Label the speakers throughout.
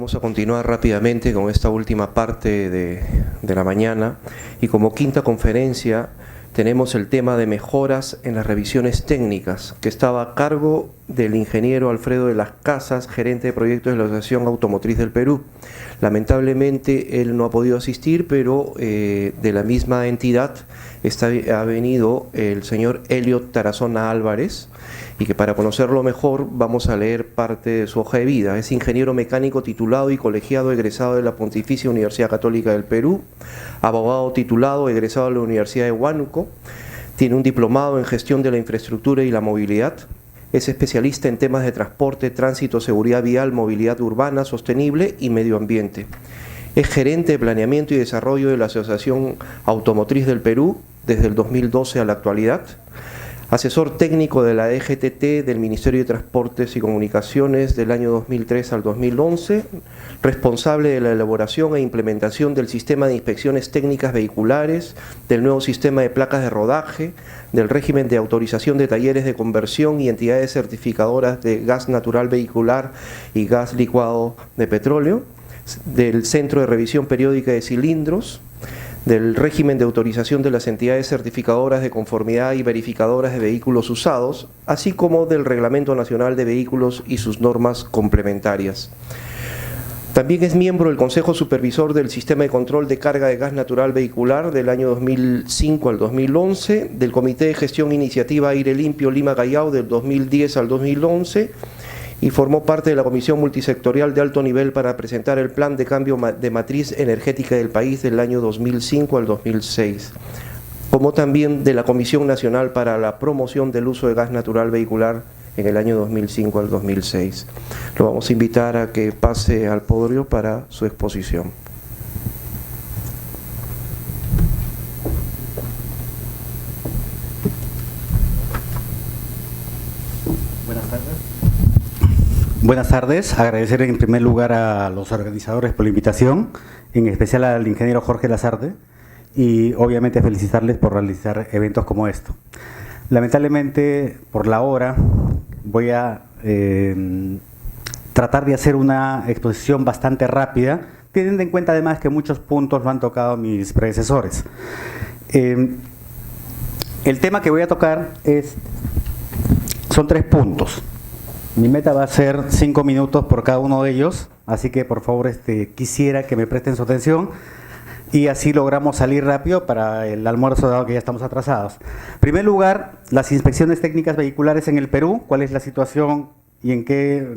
Speaker 1: Vamos a continuar rápidamente con esta última parte de la mañana y como quinta conferencia tenemos el tema de mejoras en las revisiones técnicas, que estaba a cargo del ingeniero Alfredo de las Casas, gerente de proyectos de la Asociación Automotriz del Perú. Lamentablemente él no ha podido asistir, pero de la misma entidad ha venido el señor Elliot Tarazona Álvarez, y que para conocerlo mejor vamos a leer parte de su hoja de vida. Es ingeniero mecánico titulado y colegiado egresado de la Pontificia Universidad Católica del Perú, abogado titulado egresado de la Universidad de Huánuco, tiene un diplomado en gestión de la infraestructura y la movilidad, es especialista en temas de transporte, tránsito, seguridad vial, movilidad urbana, sostenible y medio ambiente. Es gerente de planeamiento y desarrollo de la Asociación Automotriz del Perú desde el 2012 a la actualidad, asesor técnico de la DGTT del Ministerio de Transportes y Comunicaciones del año 2003 al 2011, responsable de la elaboración e implementación del sistema de inspecciones técnicas vehiculares, del nuevo sistema de placas de rodaje, del régimen de autorización de talleres de conversión y entidades certificadoras de gas natural vehicular y gas licuado de petróleo, del Centro de Revisión Periódica de Cilindros, del régimen de autorización de las entidades certificadoras de conformidad y verificadoras de vehículos usados, así como del Reglamento Nacional de Vehículos y sus normas complementarias. También es miembro del Consejo Supervisor del Sistema de Control de Carga de Gas Natural Vehicular del año 2005 al 2011, del Comité de Gestión Iniciativa Aire Limpio Lima Callao del 2010 al 2011, y formó parte de la Comisión Multisectorial de Alto Nivel para presentar el Plan de Cambio de Matriz Energética del país del año 2005 al 2006, como también de la Comisión Nacional para la Promoción del Uso de Gas Natural Vehicular en el año 2005 al 2006. Lo vamos a invitar a que pase al podio para su exposición.
Speaker 2: Buenas tardes, agradecer en primer lugar a los organizadores por la invitación, en especial al ingeniero Jorge Lazarde, y obviamente felicitarles por realizar eventos como esto. Lamentablemente, por la hora, voy a tratar de hacer una exposición bastante rápida, teniendo en cuenta además que muchos puntos lo han tocado mis predecesores. El tema que voy a tocar son 3 puntos. Mi meta va a ser 5 minutos por cada uno de ellos, así que por favor quisiera que me presten su atención y así logramos salir rápido para el almuerzo, dado que ya estamos atrasados. En primer lugar, las inspecciones técnicas vehiculares en el Perú, cuál es la situación y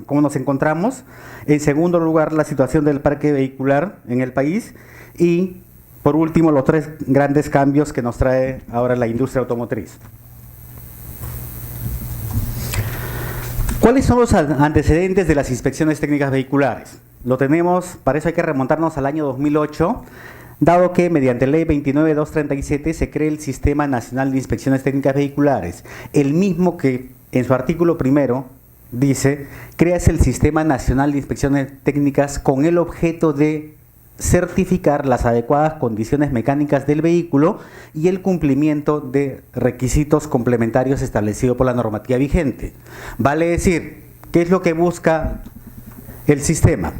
Speaker 2: cómo nos encontramos. En segundo lugar, la situación del parque vehicular en el país. Y por último, los 3 grandes cambios que nos trae ahora la industria automotriz. ¿Cuáles son los antecedentes de las inspecciones técnicas vehiculares? Lo tenemos, para eso hay que remontarnos al año 2008, dado que mediante ley 29.237 se crea el Sistema Nacional de Inspecciones Técnicas Vehiculares, el mismo que en su artículo primero dice, crea el Sistema Nacional de Inspecciones Técnicas con el objeto de certificar las adecuadas condiciones mecánicas del vehículo y el cumplimiento de requisitos complementarios establecidos por la normativa vigente. Vale decir, ¿qué es lo que busca el sistema?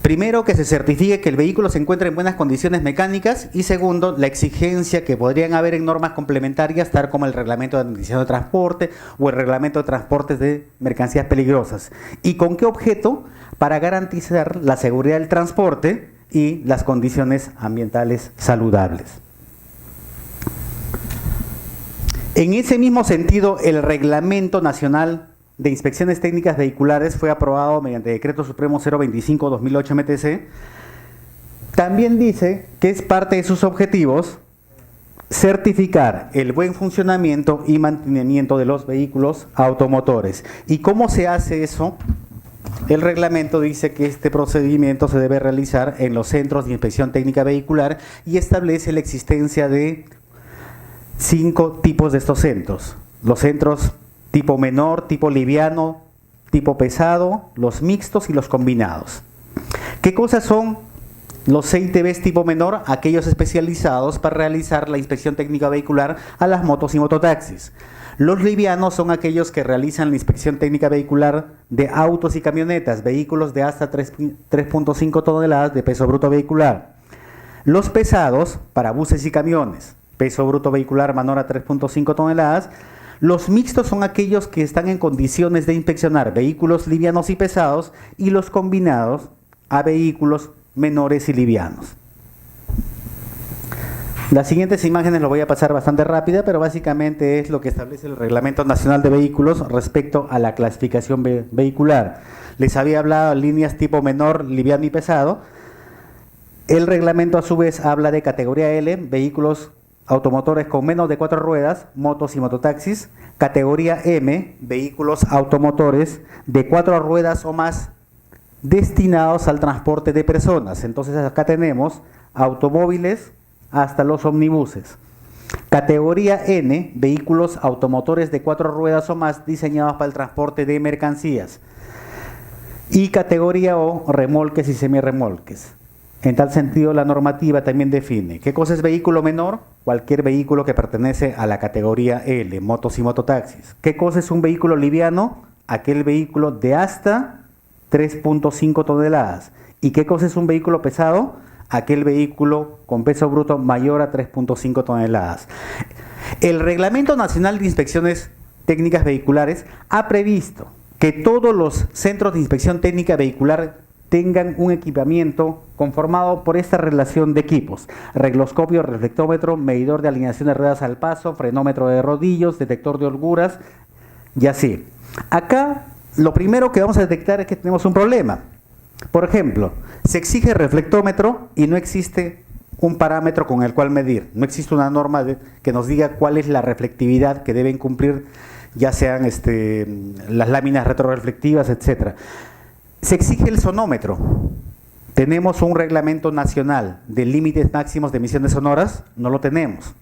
Speaker 2: Primero, que se certifique que el vehículo se encuentra en buenas condiciones mecánicas, y segundo, la exigencia que podrían haber en normas complementarias, tal como el Reglamento de Administración de Transporte o el Reglamento de Transportes de Mercancías Peligrosas. ¿Y con qué objeto? Para garantizar la seguridad del transporte y las condiciones ambientales saludables. En ese mismo sentido, el Reglamento Nacional de Inspecciones Técnicas Vehiculares fue aprobado mediante Decreto Supremo 025/2008 MTC. También dice que es parte de sus objetivos certificar el buen funcionamiento y mantenimiento de los vehículos automotores. ¿Y cómo se hace eso? El reglamento dice que este procedimiento se debe realizar en los centros de inspección técnica vehicular y establece la existencia de 5 tipos de estos centros. Los centros tipo menor, tipo liviano, tipo pesado, los mixtos y los combinados. ¿Qué cosas son los CITVs tipo menor? Aquellos especializados para realizar la inspección técnica vehicular a las motos y mototaxis. Los livianos son aquellos que realizan la inspección técnica vehicular de autos y camionetas, vehículos de hasta 3.5 toneladas de peso bruto vehicular. Los pesados, para buses y camiones, peso bruto vehicular menor a 3.5 toneladas. Los mixtos son aquellos que están en condiciones de inspeccionar vehículos livianos y pesados, y los combinados a vehículos menores y livianos. Las siguientes imágenes lo voy a pasar bastante rápida, pero básicamente es lo que establece el Reglamento Nacional de Vehículos respecto a la clasificación vehicular. Les había hablado de líneas tipo menor, liviano y pesado. El reglamento a su vez habla de categoría L, vehículos automotores con menos de 4 ruedas, motos y mototaxis. Categoría M, vehículos automotores de 4 ruedas o más destinados al transporte de personas. Entonces acá tenemos automóviles hasta los omnibuses. Categoría N, vehículos automotores de 4 ruedas o más diseñados para el transporte de mercancías. Y categoría O, remolques y semirremolques. En tal sentido, la normativa también define ¿qué cosa es vehículo menor? Cualquier vehículo que pertenece a la categoría L, motos y mototaxis. ¿Qué cosa es un vehículo liviano? Aquel vehículo de hasta 3.5 toneladas. ¿Y qué cosa es un vehículo pesado? Aquel vehículo con peso bruto mayor a 3.5 toneladas. El Reglamento Nacional de Inspecciones Técnicas Vehiculares ha previsto que todos los centros de inspección técnica vehicular tengan un equipamiento conformado por esta relación de equipos: regloscopio, reflectómetro, medidor de alineación de ruedas al paso, frenómetro de rodillos, detector de holguras y así. Acá lo primero que vamos a detectar es que tenemos un problema. Por ejemplo, se exige reflectómetro y no existe un parámetro con el cual medir. No existe una norma que nos diga cuál es la reflectividad que deben cumplir, ya sean las láminas retroreflectivas, etcétera. Se exige el sonómetro. ¿Tenemos un reglamento nacional de límites máximos de emisiones sonoras? No lo tenemos.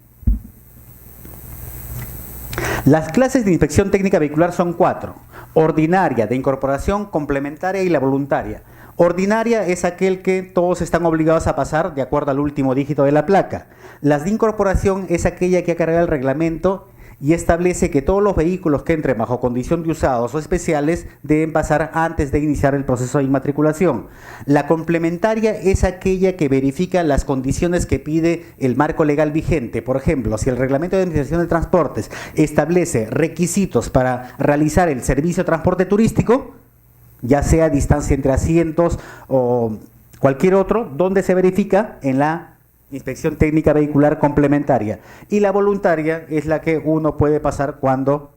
Speaker 2: Las clases de inspección técnica vehicular son 4. Ordinaria, de incorporación, complementaria y la voluntaria. Ordinaria es aquel que todos están obligados a pasar de acuerdo al último dígito de la placa. Las de incorporación es aquella que ha cargado el reglamento y establece que todos los vehículos que entren bajo condición de usados o especiales deben pasar antes de iniciar el proceso de inmatriculación. La complementaria es aquella que verifica las condiciones que pide el marco legal vigente. Por ejemplo, si el Reglamento de Administración de Transportes establece requisitos para realizar el servicio de transporte turístico, ya sea distancia entre asientos o cualquier otro, ¿dónde se verifica? En la inspección técnica vehicular complementaria. Y la voluntaria es la que uno puede pasar cuando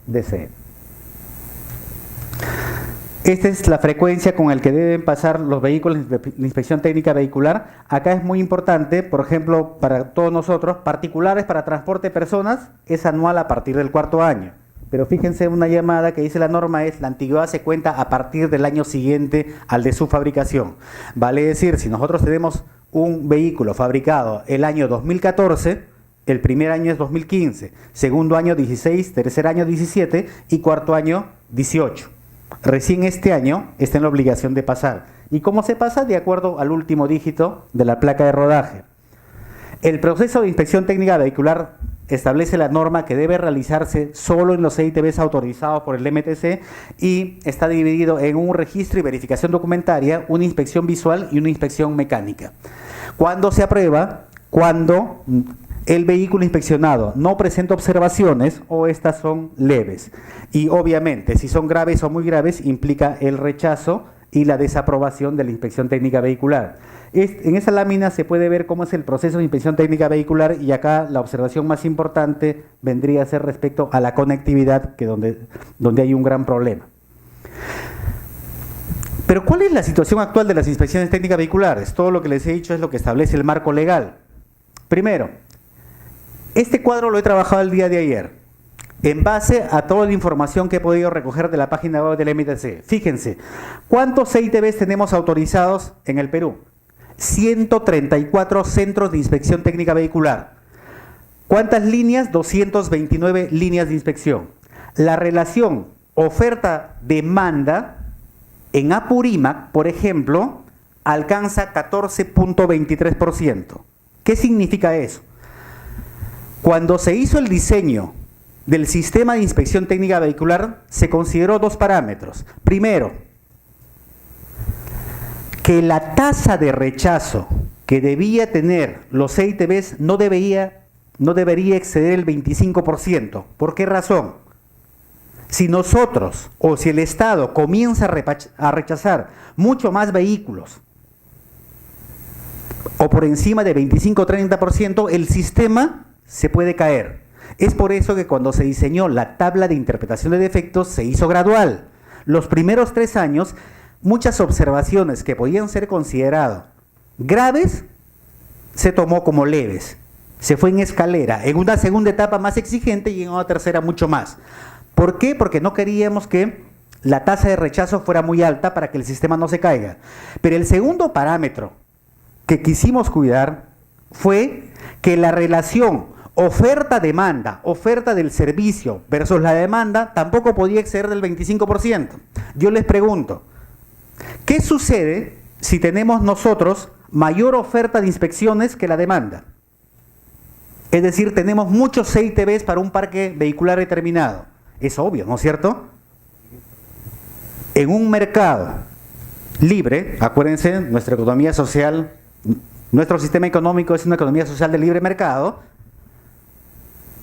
Speaker 2: desee. Esta es la frecuencia con la que deben pasar los vehículos de inspección técnica vehicular. Acá es muy importante, por ejemplo, para todos nosotros, particulares para transporte de personas, es anual a partir del 4º año. Pero fíjense, una llamada que dice la norma es: la antigüedad se cuenta a partir del año siguiente al de su fabricación. Vale decir, si nosotros tenemos un vehículo fabricado el año 2014, el primer año es 2015, segundo año 16, tercer año 17 y cuarto año 18. Recién este año está en la obligación de pasar. ¿Y cómo se pasa? De acuerdo al último dígito de la placa de rodaje. El proceso de inspección técnica vehicular establece la norma que debe realizarse solo en los CITBs autorizados por el MTC y está dividido en un registro y verificación documentaria, una inspección visual y una inspección mecánica. ¿Cuándo se aprueba? Cuando el vehículo inspeccionado no presenta observaciones o estas son leves. Y obviamente, si son graves o muy graves, implica el rechazo y la desaprobación de la inspección técnica vehicular. En esa lámina se puede ver cómo es el proceso de inspección técnica vehicular y acá la observación más importante vendría a ser respecto a la conectividad, que donde hay un gran problema. Pero ¿cuál es la situación actual de las inspecciones técnicas vehiculares? Todo lo que les he dicho es lo que establece el marco legal. Primero, este cuadro lo he trabajado el día de ayer, en base a toda la información que he podido recoger de la página web del MTC. Fíjense, ¿cuántos CITBs tenemos autorizados en el Perú? 134 centros de inspección técnica vehicular. ¿Cuántas líneas? 229 líneas de inspección. La relación oferta-demanda en Apurímac, por ejemplo, alcanza 14.23%. ¿Qué significa eso? Cuando se hizo el diseño del sistema de inspección técnica vehicular se consideró dos parámetros. Primero, que la tasa de rechazo que debía tener los CITBs no debería exceder el 25%. ¿Por qué razón? Si nosotros o si el Estado comienza a rechazar mucho más vehículos o por encima de 25 o 30%, el sistema se puede caer. Es por eso que cuando se diseñó la tabla de interpretación de defectos se hizo gradual. Los primeros 3 años, muchas observaciones que podían ser consideradas graves se tomó como leves. Se fue en escalera, en una segunda etapa más exigente y en una tercera mucho más. ¿Por qué? Porque no queríamos que la tasa de rechazo fuera muy alta para que el sistema no se caiga. Pero el segundo parámetro que quisimos cuidar fue que la relación oferta-demanda, oferta del servicio versus la demanda, tampoco podía exceder del 25%. Yo les pregunto, ¿qué sucede si tenemos nosotros mayor oferta de inspecciones que la demanda? Es decir, tenemos muchos CITBs para un parque vehicular determinado. Es obvio, ¿no es cierto? En un mercado libre, acuérdense, nuestra economía social, nuestro sistema económico es una economía social de libre mercado.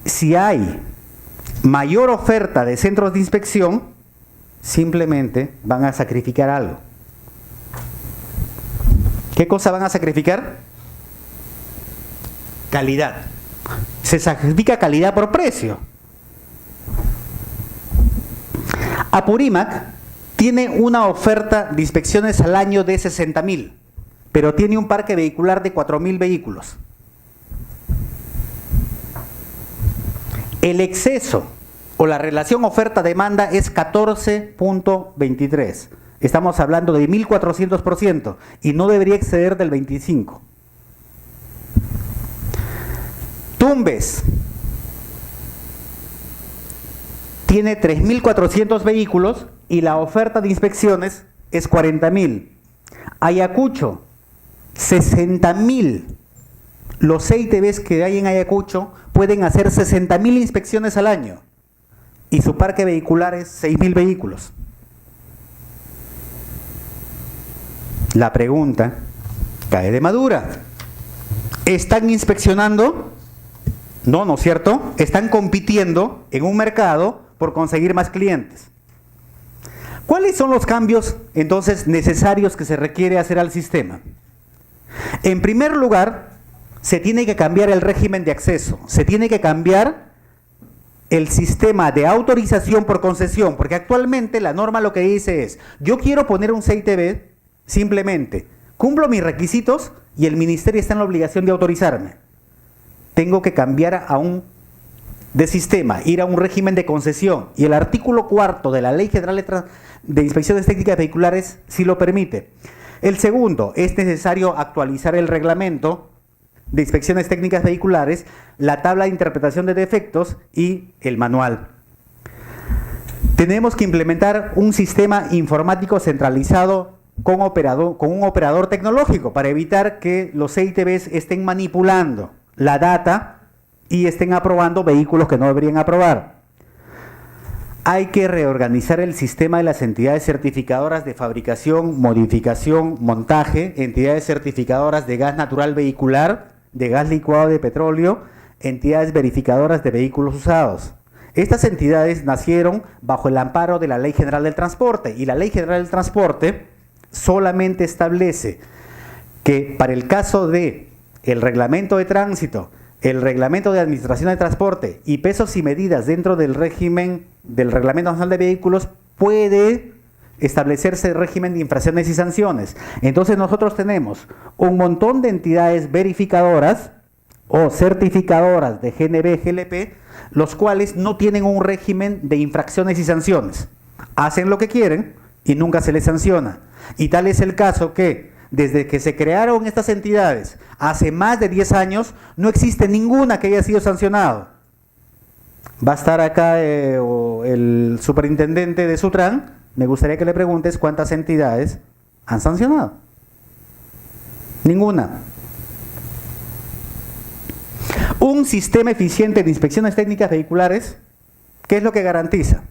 Speaker 2: Si hay mayor oferta de centros de inspección, simplemente van a sacrificar algo. ¿Qué cosa van a sacrificar? Calidad. Se sacrifica calidad por precio. Apurímac tiene una oferta de inspecciones al año de 60.000, pero tiene un parque vehicular de 4.000 vehículos. El exceso o la relación oferta-demanda es 14.23. Estamos hablando de 1.400% y no debería exceder del 25%. Tumbes tiene 3.400 vehículos y la oferta de inspecciones es 40.000. Ayacucho, 60.000. Los CITBs que hay en Ayacucho pueden hacer 60.000 inspecciones al año y su parque vehicular es 6.000 vehículos. La pregunta cae de madura. ¿Están inspeccionando? No, ¿no es cierto? Están compitiendo en un mercado por conseguir más clientes. ¿Cuáles son los cambios entonces necesarios que se requiere hacer al sistema? En primer lugar, se tiene que cambiar el régimen de acceso, se tiene que cambiar el sistema de autorización por concesión, porque actualmente la norma lo que dice es, yo quiero poner un CITB, simplemente cumplo mis requisitos y el ministerio está en la obligación de autorizarme. Tengo que cambiar de sistema, ir a un régimen de concesión, y el artículo 4 de la Ley General de Inspecciones Técnicas Vehiculares sí lo permite. El segundo, es necesario actualizar el reglamento de inspecciones técnicas vehiculares, la tabla de interpretación de defectos y el manual. Tenemos que implementar un sistema informático centralizado con un operador tecnológico para evitar que los CITBs estén manipulando la data y estén aprobando vehículos que no deberían aprobar. Hay que reorganizar el sistema de las entidades certificadoras de fabricación, modificación, montaje, entidades certificadoras de gas natural vehicular, de gas licuado de petróleo, entidades verificadoras de vehículos usados. Estas entidades nacieron bajo el amparo de la Ley General del Transporte, y la Ley General del Transporte solamente establece que para el caso de el reglamento de tránsito, el reglamento de administración de transporte y pesos y medidas dentro del régimen del Reglamento Nacional de Vehículos, puede establecerse el régimen de infracciones y sanciones. Entonces nosotros tenemos un montón de entidades verificadoras o certificadoras de GNV, GLP, los cuales no tienen un régimen de infracciones y sanciones. Hacen lo que quieren y nunca se les sanciona. Y tal es el caso que desde que se crearon estas entidades hace más de 10 años, no existe ninguna que haya sido sancionado. Va a estar acá el superintendente de Sutran. Me gustaría que le preguntes cuántas entidades han sancionado. Ninguna. Un sistema eficiente de inspecciones técnicas vehiculares ¿Qué es lo que garantiza?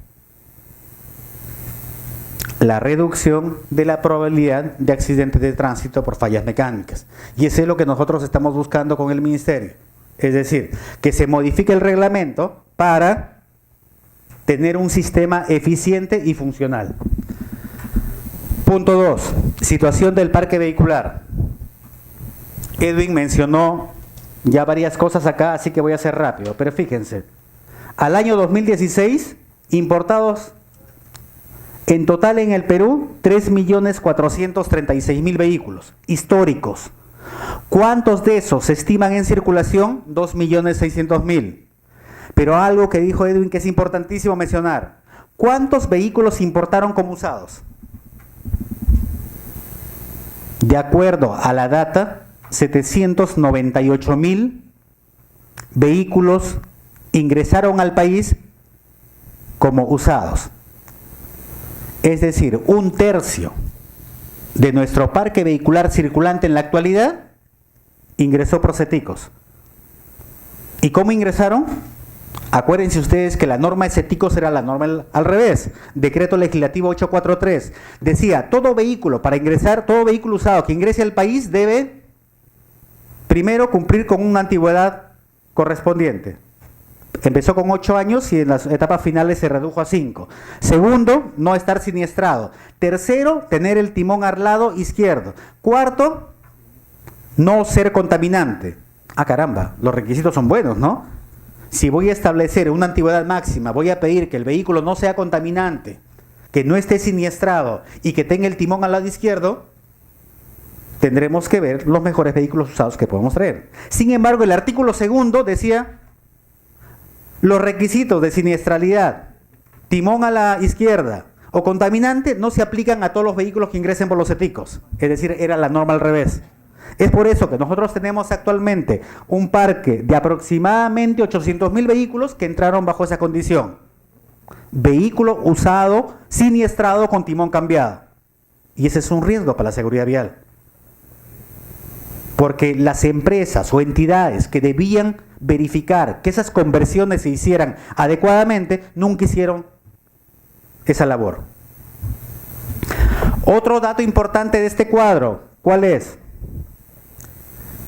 Speaker 2: La reducción de la probabilidad de accidentes de tránsito por fallas mecánicas. Y eso es lo que nosotros estamos buscando con el Ministerio. Es decir, que se modifique el reglamento para tener un sistema eficiente y funcional. Punto 2. Situación del parque vehicular. Edwin mencionó ya varias cosas acá, así que voy a ser rápido. Pero fíjense, al año 2016, importados en total en el Perú, 3.436.000 vehículos históricos. ¿Cuántos de esos se estiman en circulación? 2.600.000. Pero algo que dijo Edwin que es importantísimo mencionar. ¿Cuántos vehículos se importaron como usados? De acuerdo a la data, 798.000 vehículos ingresaron al país como usados. Es decir, 1/3 de nuestro parque vehicular circulante en la actualidad ingresó por CETICOS. ¿Y cómo ingresaron? Acuérdense ustedes que la norma de CETICOS era la norma al revés. Decreto Legislativo 843. Decía, todo vehículo para ingresar, todo vehículo usado que ingrese al país debe primero cumplir con una antigüedad correspondiente. Empezó con 8 años y en las etapas finales se redujo a 5. Segundo, no estar siniestrado. Tercero, tener el timón al lado izquierdo. Cuarto, no ser contaminante. Ah, caramba, los requisitos son buenos, ¿no? Si voy a establecer una antigüedad máxima, voy a pedir que el vehículo no sea contaminante, que no esté siniestrado y que tenga el timón al lado izquierdo, tendremos que ver los mejores vehículos usados que podemos traer. Sin embargo, el artículo 2 decía, los requisitos de siniestralidad, timón a la izquierda o contaminante no se aplican a todos los vehículos que ingresen por los CETICOS. Es decir, era la norma al revés. Es por eso que nosotros tenemos actualmente un parque de aproximadamente 800.000 vehículos que entraron bajo esa condición. Vehículo usado, siniestrado con timón cambiado. Y ese es un riesgo para la seguridad vial. Porque las empresas o entidades que debían verificar que esas conversiones se hicieran adecuadamente, nunca hicieron esa labor. Otro dato importante de este cuadro, ¿cuál es?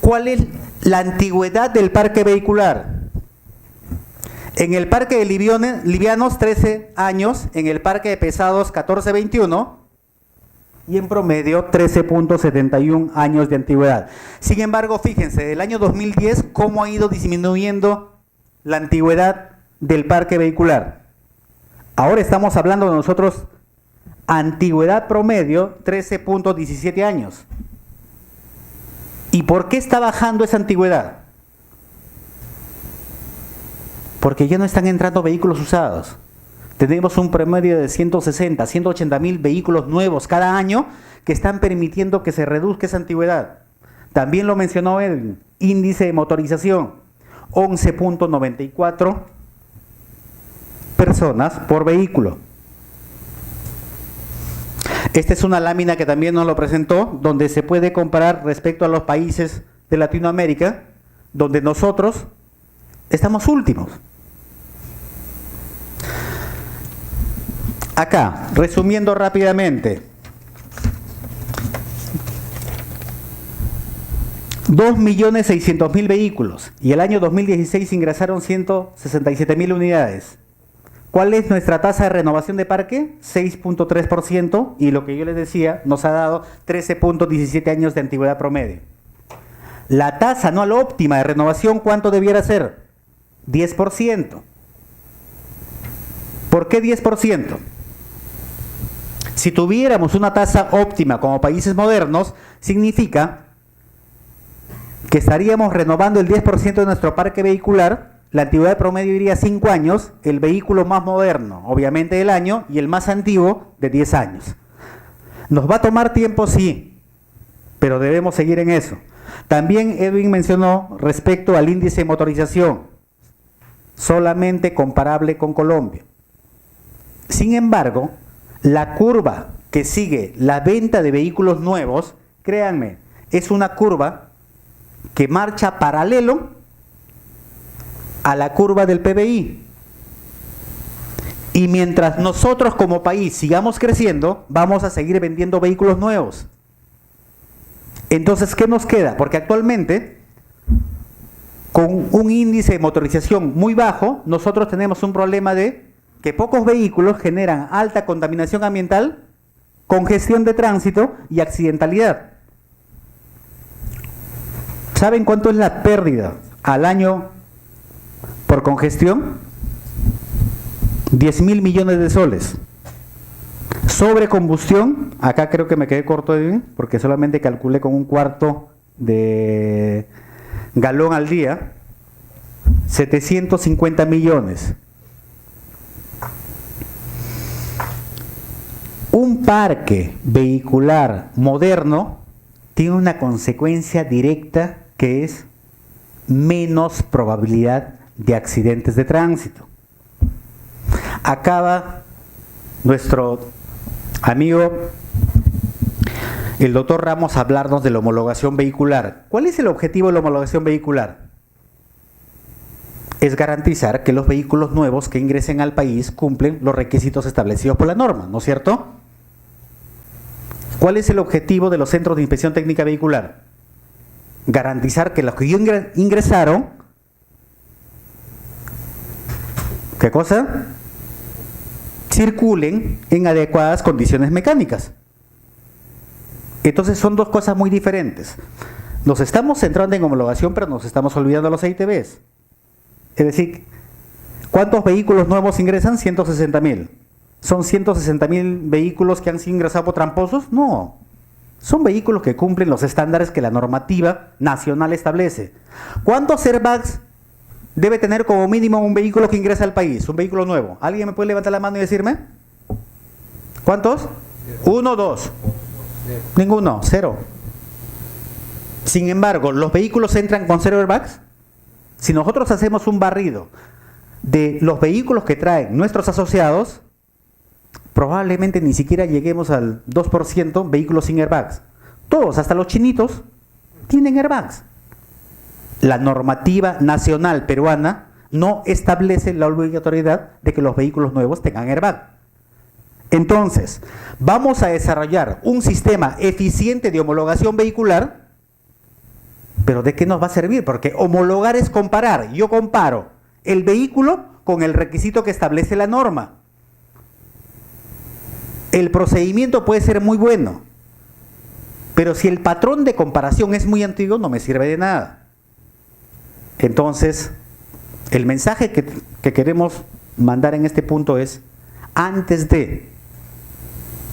Speaker 2: ¿Cuál es la antigüedad del parque vehicular? En el parque de livianos, 13 años, en el parque de pesados, 14-21, y en promedio 13.71 años de antigüedad. Sin embargo, fíjense, del año 2010, cómo ha ido disminuyendo la antigüedad del parque vehicular. Ahora estamos hablando de nosotros, antigüedad promedio, 13.17 años. ¿Y por qué está bajando esa antigüedad? Porque ya no están entrando vehículos usados. Tenemos un promedio de 160, 180.000 vehículos nuevos cada año que están permitiendo que se reduzca esa antigüedad. También lo mencionó el índice de motorización, 11.94 personas por vehículo. Esta es una lámina que también nos lo presentó, donde se puede comparar respecto a los países de Latinoamérica, donde nosotros estamos últimos. Acá, resumiendo rápidamente, 2.600.000 vehículos y el año 2016 ingresaron 167.000 unidades. ¿Cuál es nuestra tasa de renovación de parque? 6.3% y lo que yo les decía nos ha dado 13.17 años de antigüedad promedio. La tasa anual óptima de renovación, ¿cuánto debiera ser? 10%. ¿Por qué 10%? Si tuviéramos una tasa óptima como países modernos, significa que estaríamos renovando el 10% de nuestro parque vehicular, la antigüedad promedio iría 5 años, el vehículo más moderno, obviamente del año, y el más antiguo de 10 años. ¿Nos va a tomar tiempo? Sí, pero debemos seguir en eso. También Edwin mencionó respecto al índice de motorización, solamente comparable con Colombia. Sin embargo, la curva que sigue la venta de vehículos nuevos, créanme, es una curva que marcha paralelo a la curva del PBI. Y mientras nosotros como país sigamos creciendo, vamos a seguir vendiendo vehículos nuevos. Entonces, ¿qué nos queda? Porque actualmente, con un índice de motorización muy bajo, nosotros tenemos un problema de que pocos vehículos generan alta contaminación ambiental, congestión de tránsito y accidentalidad. ¿Saben cuánto es la pérdida al año por congestión? 10.000 millones de soles. Sobre combustión, acá creo que me quedé corto porque solamente calculé con 1/4 de galón al día, 750 millones. Un parque vehicular moderno tiene una consecuencia directa que es menos probabilidad de accidentes de tránsito. Acaba nuestro amigo el doctor Ramos a hablarnos de la homologación vehicular. ¿Cuál es el objetivo de la homologación vehicular? Es garantizar que los vehículos nuevos que ingresen al país cumplen los requisitos establecidos por la norma, ¿no es cierto? ¿Cuál es el objetivo de los centros de inspección técnica vehicular? Garantizar que los que ingresaron, ¿qué cosa? Circulen en adecuadas condiciones mecánicas. Entonces son dos cosas muy diferentes. Nos estamos centrando en homologación, pero nos estamos olvidando de los ITBs. Es decir, ¿cuántos vehículos nuevos ingresan? 160.000. ¿Son 160.000 vehículos que han sido ingresados por tramposos? No. Son vehículos que cumplen los estándares que la normativa nacional establece. ¿Cuántos airbags debe tener como mínimo un vehículo que ingresa al país? Un vehículo nuevo. ¿Alguien me puede levantar la mano y decirme? ¿Cuántos? 1, 2. Ninguno, 0. Sin embargo, ¿los vehículos entran con 0 airbags? Si nosotros hacemos un barrido de los vehículos que traen nuestros asociados, probablemente ni siquiera lleguemos al 2% vehículos sin airbags. Todos, hasta los chinitos, tienen airbags. La normativa nacional peruana no establece la obligatoriedad de que los vehículos nuevos tengan airbag. Entonces, vamos a desarrollar un sistema eficiente de homologación vehicular, pero ¿de qué nos va a servir? Porque homologar es comparar. Yo comparo el vehículo con el requisito que establece la norma. El procedimiento puede ser muy bueno, pero si el patrón de comparación es muy antiguo, no me sirve de nada. Entonces, el mensaje que queremos mandar en este punto es, antes de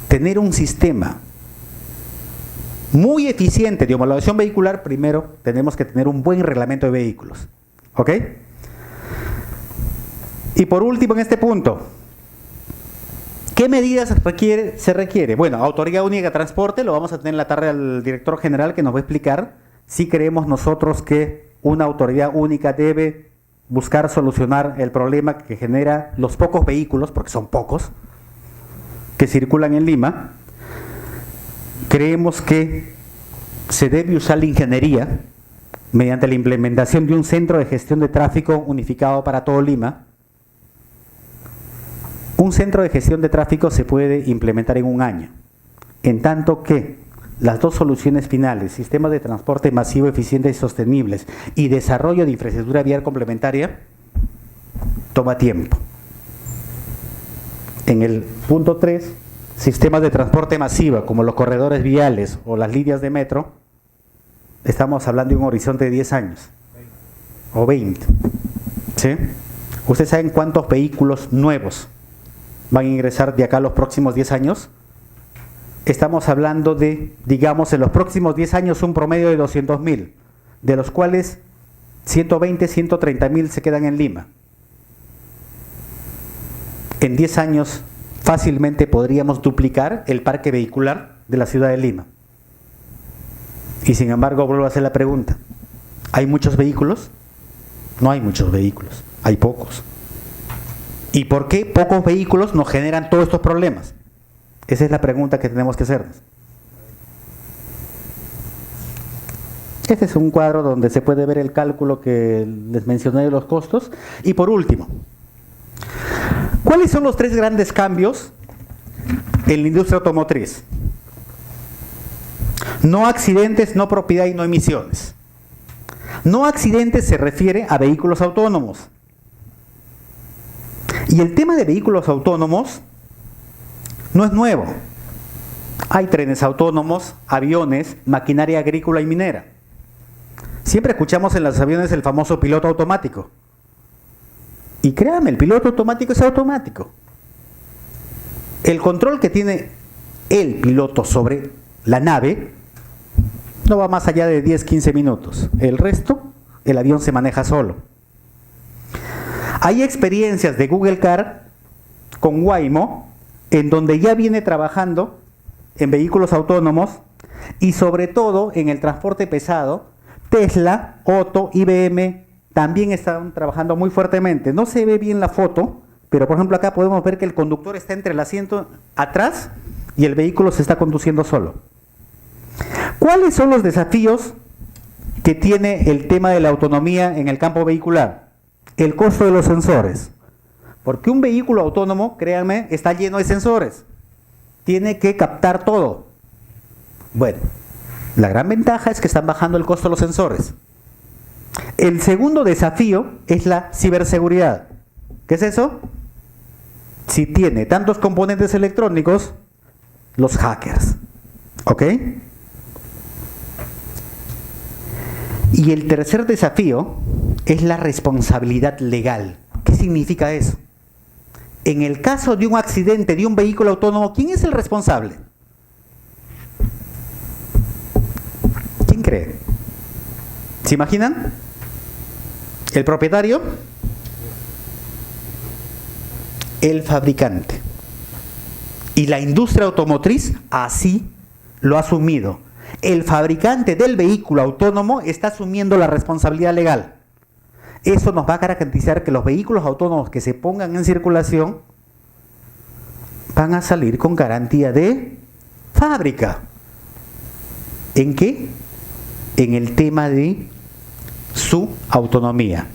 Speaker 2: tener un sistema muy eficiente de homologación vehicular, primero tenemos que tener un buen reglamento de vehículos. ¿Ok? Y por último, en este punto, ¿qué medidas se requiere? Bueno, Autoridad Única de Transporte, lo vamos a tener en la tarde al director general que nos va a explicar si creemos nosotros que una autoridad única debe buscar solucionar el problema que genera los pocos vehículos, porque son pocos, que circulan en Lima. Creemos que se debe usar la ingeniería mediante la implementación de un centro de gestión de tráfico unificado para todo Lima. Un centro de gestión de tráfico se puede implementar en un año, en tanto que las dos soluciones finales, sistemas de transporte masivo, eficientes y sostenibles y desarrollo de infraestructura vial complementaria, toma tiempo. En el punto 3, sistemas de transporte masivo como los corredores viales o las líneas de metro, estamos hablando de un horizonte de 10 años o 20. ¿Sí? ¿Ustedes saben cuántos vehículos nuevos van a ingresar de acá a los próximos 10 años? Estamos hablando de, digamos, en los próximos 10 años un promedio de 200.000, de los cuales 120, 130.000 se quedan en Lima. En 10 años fácilmente podríamos duplicar el parque vehicular de la ciudad de Lima. Y sin embargo, vuelvo a hacer la pregunta, ¿hay muchos vehículos? No hay muchos vehículos, hay pocos. ¿Y por qué pocos vehículos nos generan todos estos problemas? Esa es la pregunta que tenemos que hacernos. Este es un cuadro donde se puede ver el cálculo que les mencioné de los costos. Y por último, ¿Cuáles son los tres grandes cambios en la industria automotriz? No accidentes, no propiedad y no emisiones. No accidentes se refiere a vehículos autónomos. Y el tema de vehículos autónomos no es nuevo. Hay trenes autónomos, aviones, maquinaria agrícola y minera. Siempre escuchamos en los aviones el famoso piloto automático. Y créame, el piloto automático es automático. El control que tiene el piloto sobre la nave no va más allá de 10-15 minutos. El resto, el avión se maneja solo. Hay experiencias de Google Car con Waymo, en donde ya viene trabajando en vehículos autónomos y sobre todo en el transporte pesado. Tesla, Otto, IBM también están trabajando muy fuertemente. No se ve bien la foto, pero por ejemplo acá podemos ver que el conductor está entre el asiento atrás y el vehículo se está conduciendo solo. ¿Cuáles son los desafíos que tiene el tema de la autonomía en el campo vehicular? El costo de los sensores. Porque un vehículo autónomo, créanme, está lleno de sensores. Tiene que captar todo. Bueno, la gran ventaja es que están bajando el costo de los sensores. El segundo desafío es la ciberseguridad. ¿Qué es eso? Si tiene tantos componentes electrónicos, los hackers. ¿Ok? Y el tercer desafío es la responsabilidad legal. ¿Qué significa eso? En el caso de un accidente de un vehículo autónomo, ¿quién es el responsable? ¿Quién cree? ¿Se imaginan? ¿El propietario? El fabricante. Y la industria automotriz así lo ha asumido. El fabricante del vehículo autónomo está asumiendo la responsabilidad legal. Eso nos va a garantizar que los vehículos autónomos que se pongan en circulación van a salir con garantía de fábrica. ¿En qué? En el tema de su autonomía.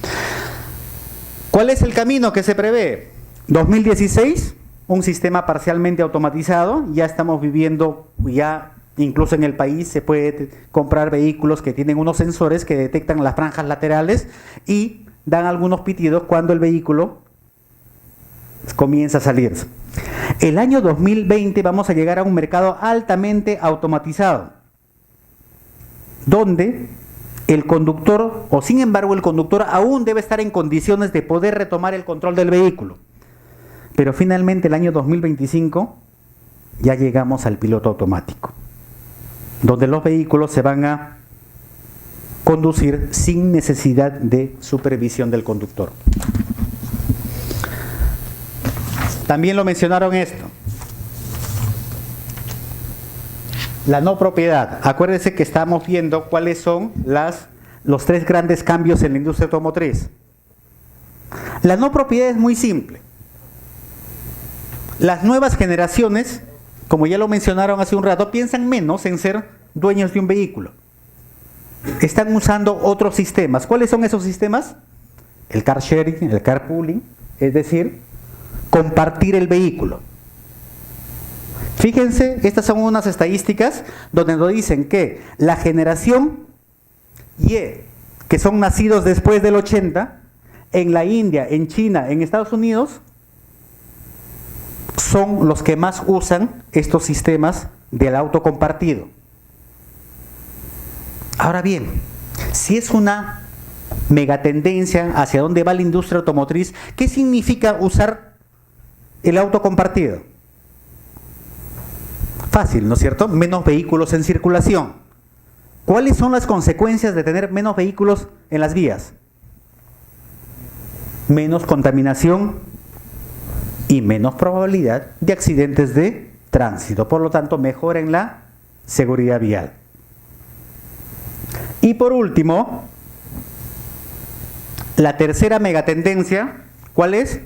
Speaker 2: ¿Cuál es el camino que se prevé? 2016, un sistema parcialmente automatizado. Ya estamos viviendo, ya incluso en el país se puede comprar vehículos que tienen unos sensores que detectan las franjas laterales y dan algunos pitidos cuando el vehículo comienza a salir. El año 2020 vamos a llegar a un mercado altamente automatizado, donde el conductor, o sin embargo el conductor aún debe estar en condiciones de poder retomar el control del vehículo. Pero finalmente el año 2025 ya llegamos al piloto automático, donde los vehículos se van a conducir sin necesidad de supervisión del conductor. También lo mencionaron esto. La no propiedad. Acuérdense que estamos viendo cuáles son los tres grandes cambios en la industria automotriz. La no propiedad es muy simple. Las nuevas generaciones, como ya lo mencionaron hace un rato, piensan menos en ser dueños de un vehículo. Están usando otros sistemas. ¿Cuáles son esos sistemas? El car sharing, el carpooling, es decir, compartir el vehículo. Fíjense, estas son unas estadísticas donde nos dicen que la generación Y, que son nacidos después del 80, en la India, en China, en Estados Unidos, son los que más usan estos sistemas del auto compartido. Ahora bien, si es una megatendencia hacia dónde va la industria automotriz, ¿qué significa usar el auto compartido? Fácil, ¿no es cierto? Menos vehículos en circulación. ¿Cuáles son las consecuencias de tener menos vehículos en las vías? Menos contaminación y menos probabilidad de accidentes de tránsito. Por lo tanto, mejora en la seguridad vial. Y por último, la tercera megatendencia, ¿cuál es?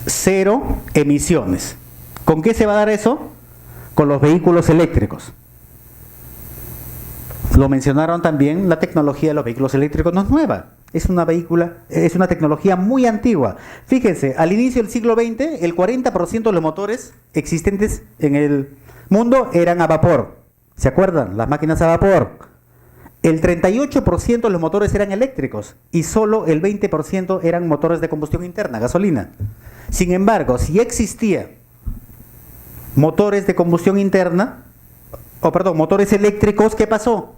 Speaker 2: Cero emisiones. ¿Con qué se va a dar eso? Con los vehículos eléctricos. Lo mencionaron también, la tecnología de los vehículos eléctricos no es nueva. es una tecnología muy antigua. Fíjense, al inicio del siglo XX, el 40% de los motores existentes en el mundo eran a vapor. ¿Se acuerdan? Las máquinas a vapor. El 38% de los motores eran eléctricos y solo el 20% eran motores de combustión interna, gasolina. Sin embargo, si existía motores de combustión interna, motores eléctricos, ¿qué pasó?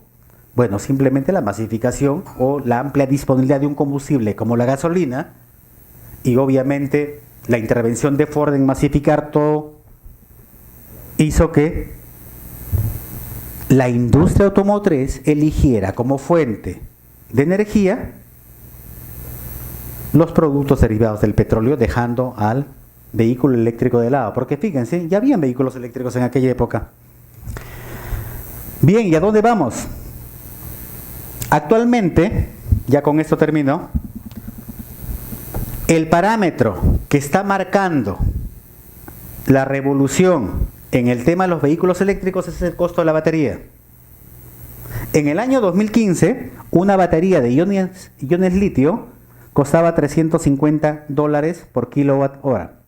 Speaker 2: Bueno, simplemente la masificación o la amplia disponibilidad de un combustible como la gasolina y obviamente la intervención de Ford en masificar todo hizo que la industria automotriz eligiera como fuente de energía los productos derivados del petróleo, dejando al vehículo eléctrico de lado. Porque fíjense, ya habían vehículos eléctricos en aquella época. Bien, ¿y a dónde vamos? Actualmente, ya con esto termino, el parámetro que está marcando la revolución en el tema de los vehículos eléctricos es el costo de la batería. En el año 2015, una batería de iones litio costaba $350 por kilowatt hora.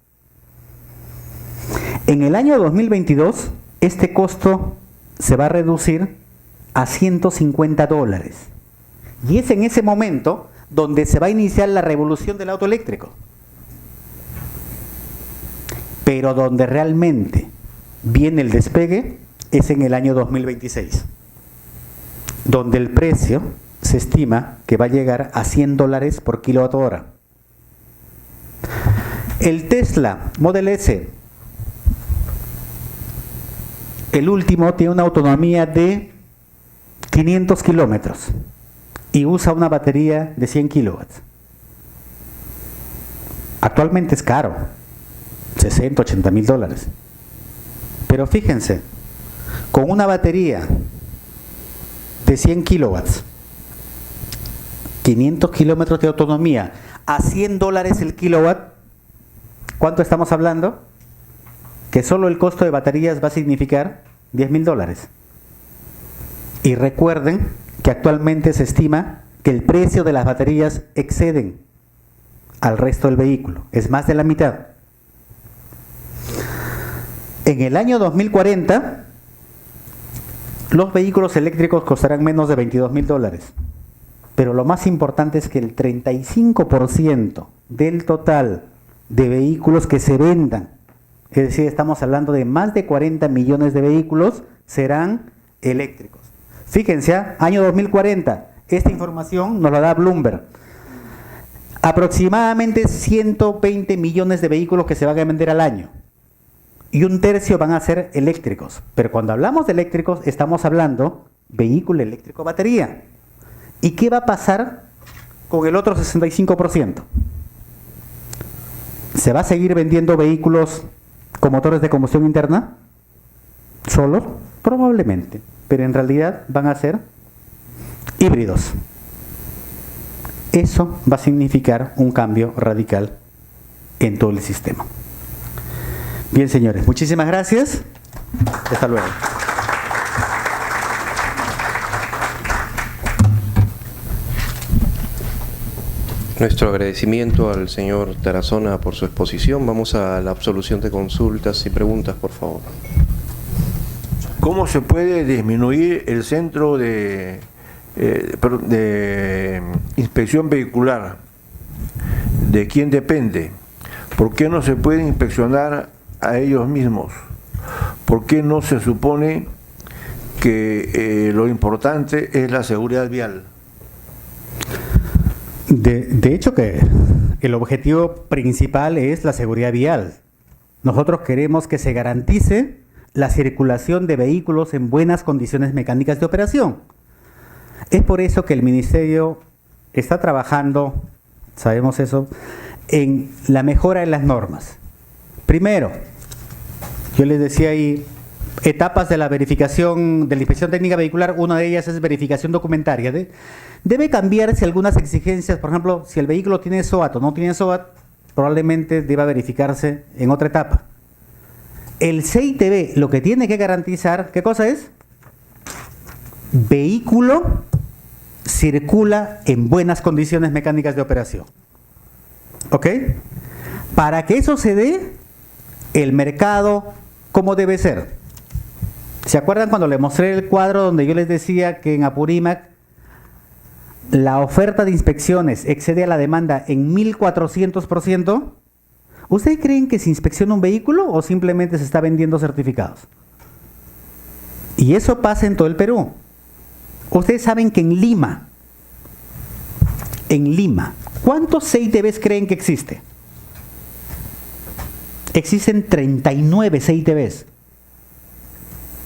Speaker 2: En el año 2022, este costo se va a reducir a $150. Y es en ese momento donde se va a iniciar la revolución del auto eléctrico. Pero donde realmente viene el despegue es en el año 2026, donde el precio se estima que va a llegar a $100 por kilowatt hora. El Tesla Model S, el último, tiene una autonomía de 500 kilómetros y usa una batería de 100 kilowatts. Actualmente es caro, $60,000-$80,000. Pero fíjense, con una batería de 100 kilowatts, 500 kilómetros de autonomía, a $100 el kilowatt, ¿cuánto estamos hablando? Que solo el costo de baterías va a significar $10,000. Y recuerden que actualmente se estima que el precio de las baterías exceden al resto del vehículo, es más de la mitad. En el año 2040, los vehículos eléctricos costarán menos de $22,000. Pero lo más importante es que el 35% del total de vehículos que se vendan, es decir, estamos hablando de más de 40 millones de vehículos, serán eléctricos. Fíjense, año 2040, esta información nos la da Bloomberg. Aproximadamente 120 millones de vehículos que se van a vender al año. Y un tercio van a ser eléctricos. Pero cuando hablamos de eléctricos, estamos hablando vehículo eléctrico batería. ¿Y qué va a pasar con el otro 65%? ¿Se va a seguir vendiendo vehículos con motores de combustión interna? ¿Solos? Probablemente. Pero en realidad van a ser híbridos. Eso va a significar un cambio radical en todo el sistema. Bien, señores, muchísimas gracias. Hasta luego.
Speaker 1: Nuestro agradecimiento al señor Tarazona por su exposición. Vamos a la absolución de consultas y preguntas, por favor.
Speaker 3: ¿Cómo se puede disminuir el centro de inspección vehicular? ¿De quién depende? ¿Por qué no se puede inspeccionar a ellos mismos? ¿Por qué no se supone que lo importante es la seguridad vial?
Speaker 2: De hecho que el objetivo principal es la seguridad vial. Nosotros queremos que se garantice la circulación de vehículos en buenas condiciones mecánicas de operación. Es por eso que el Ministerio está trabajando, sabemos eso, en la mejora de las normas. Primero, yo les decía ahí, etapas de la verificación de la inspección técnica vehicular, una de ellas es verificación documentaria. Debe cambiarse algunas exigencias, por ejemplo, si el vehículo tiene SOAT o no tiene SOAT, probablemente deba verificarse en otra etapa. El CITB lo que tiene que garantizar, ¿qué cosa es? Vehículo circula en buenas condiciones mecánicas de operación. ¿Ok? Para que eso se dé, el mercado, ¿cómo debe ser? ¿Se acuerdan cuando les mostré el cuadro donde yo les decía que en Apurímac la oferta de inspecciones excede a la demanda en 1400%? ¿Ustedes creen que se inspecciona un vehículo o simplemente se está vendiendo certificados? Y eso pasa en todo el Perú. Ustedes saben que en Lima, ¿cuántos CITBs creen que existe? Existen 39 CITBs.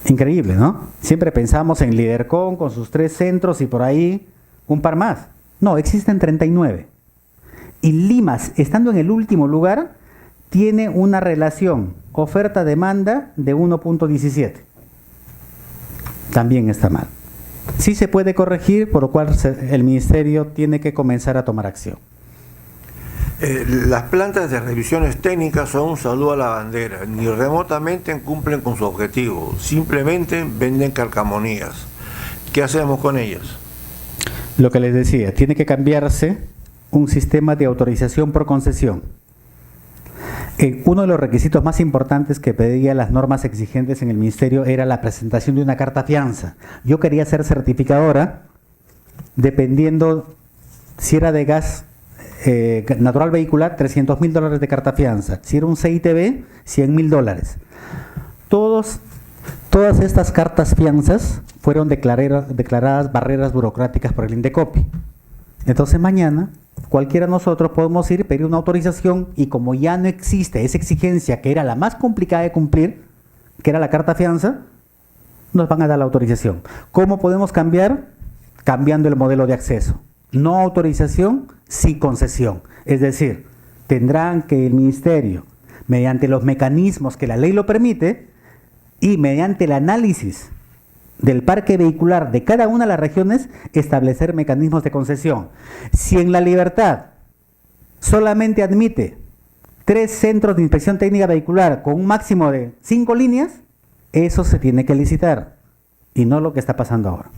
Speaker 2: Increíble, ¿no? Siempre pensamos en Lidercon con sus 3 centros y por ahí un par más. No, existen 39. Y Lima, estando en el último lugar, tiene una relación oferta-demanda de 1.17. También está mal. Sí se puede corregir, por lo cual el Ministerio tiene que comenzar a tomar acción.
Speaker 3: Las plantas de revisiones técnicas son un saludo a la bandera, ni remotamente cumplen con su objetivo, simplemente venden calcamonías. ¿Qué hacemos con ellas?
Speaker 2: Lo que les decía, tiene que cambiarse un sistema de autorización por concesión. Uno de los requisitos más importantes que pedían las normas exigentes en el Ministerio era la presentación de una carta fianza. Yo quería ser certificadora, dependiendo si era de gas natural vehicular, $300.000 de carta fianza. Si era un CITB, $100.000. Todas estas cartas fianzas fueron declaradas barreras burocráticas por el Indecopi. Entonces mañana cualquiera de nosotros podemos ir, pedir una autorización y como ya no existe esa exigencia que era la más complicada de cumplir, que era la carta fianza, nos van a dar la autorización. ¿Cómo podemos cambiar? Cambiando el modelo de acceso. No autorización, sí concesión. Es decir, tendrán que el Ministerio, mediante los mecanismos que la ley lo permite y mediante el análisis del parque vehicular de cada una de las regiones, establecer mecanismos de concesión. Si en La Libertad solamente admite 3 centros de inspección técnica vehicular con un máximo de 5 líneas, eso se tiene que licitar y no lo que está pasando ahora.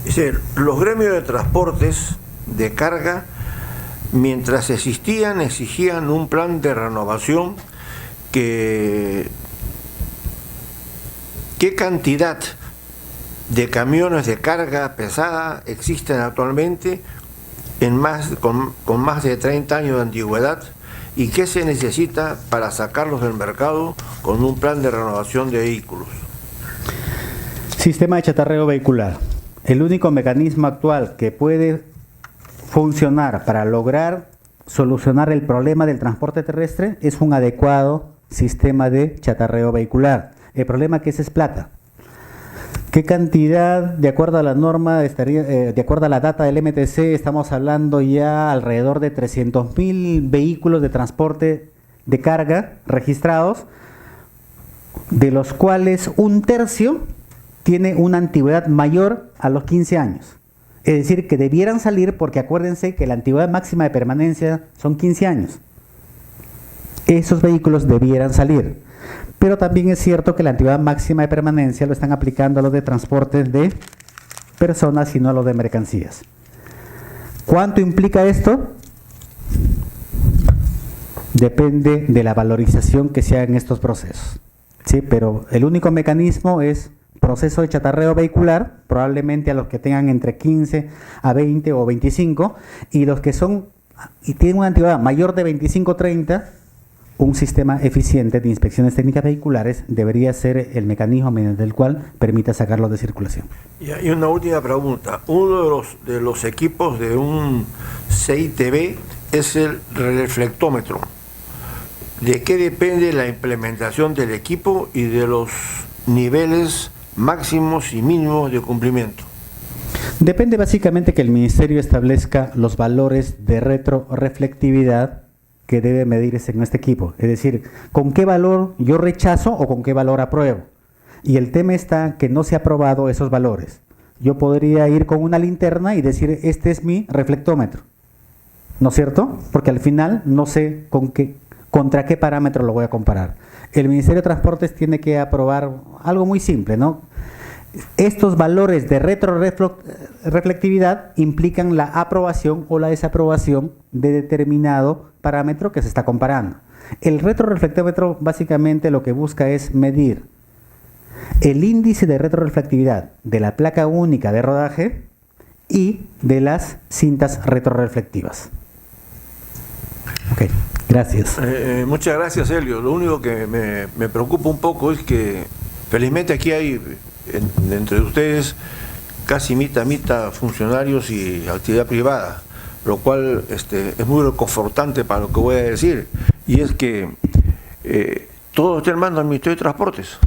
Speaker 3: Dice, los gremios de transportes de carga, mientras existían, exigían un plan de renovación ¿qué cantidad de camiones de carga pesada existen actualmente con más de 30 años de antigüedad? ¿Y qué se necesita para sacarlos del mercado con un plan de renovación de vehículos?
Speaker 2: Sistema de chatarreo vehicular. El único mecanismo actual que puede funcionar para lograr solucionar el problema del transporte terrestre es un adecuado sistema de chatarreo vehicular. El problema que es plata. ¿Qué cantidad, de acuerdo a la norma, de acuerdo a la data del MTC, estamos hablando ya alrededor de 300.000 vehículos de transporte de carga registrados, de los cuales un tercio tiene una antigüedad mayor a los 15 años. Es decir, que debieran salir porque acuérdense que la antigüedad máxima de permanencia son 15 años. Esos vehículos debieran salir. Pero también es cierto que la antigüedad máxima de permanencia lo están aplicando a los de transporte de personas y no a los de mercancías. ¿Cuánto implica esto? Depende de la valorización que se haga en estos procesos. Sí, pero el único mecanismo es proceso de chatarreo vehicular, probablemente a los que tengan entre 15 a 20 o 25, y los que son y tienen una antigüedad mayor de 25 o 30, un sistema eficiente de inspecciones técnicas vehiculares debería ser el mecanismo mediante el cual permita sacarlos de circulación.
Speaker 3: Y una última pregunta. Uno de los equipos de un CITB es el reflectómetro. ¿De qué depende la implementación del equipo y de los niveles máximos y mínimos de cumplimiento?
Speaker 2: Depende básicamente que el Ministerio establezca los valores de retroreflectividad que debe medirse en este equipo. Es decir, ¿con qué valor yo rechazo o con qué valor apruebo? Y el tema está que no se ha aprobado esos valores. Yo podría ir con una linterna y decir, este es mi reflectómetro. ¿No es cierto? Porque al final no sé contra qué parámetro lo voy a comparar. El Ministerio de Transportes tiene que aprobar algo muy simple, ¿no? Estos valores de retroreflectividad implican la aprobación o la desaprobación de determinado parámetro que se está comparando. El retroreflectómetro básicamente lo que busca es medir el índice de retroreflectividad de la placa única de rodaje y de las cintas retroreflectivas. Ok, gracias.
Speaker 3: Muchas gracias, Helio. Lo único que me preocupa un poco es que felizmente aquí hay entre ustedes casi mitad funcionarios y actividad privada, lo cual es muy reconfortante para lo que voy a decir, y es que todos están mando al Ministerio de Transportes.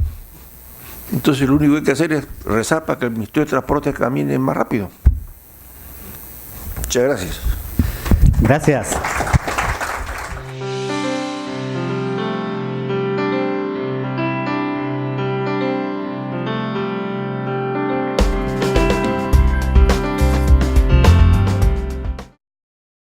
Speaker 3: Entonces lo único que hay que hacer es rezar para que el Ministerio de Transportes camine más rápido. Muchas gracias.
Speaker 2: Gracias.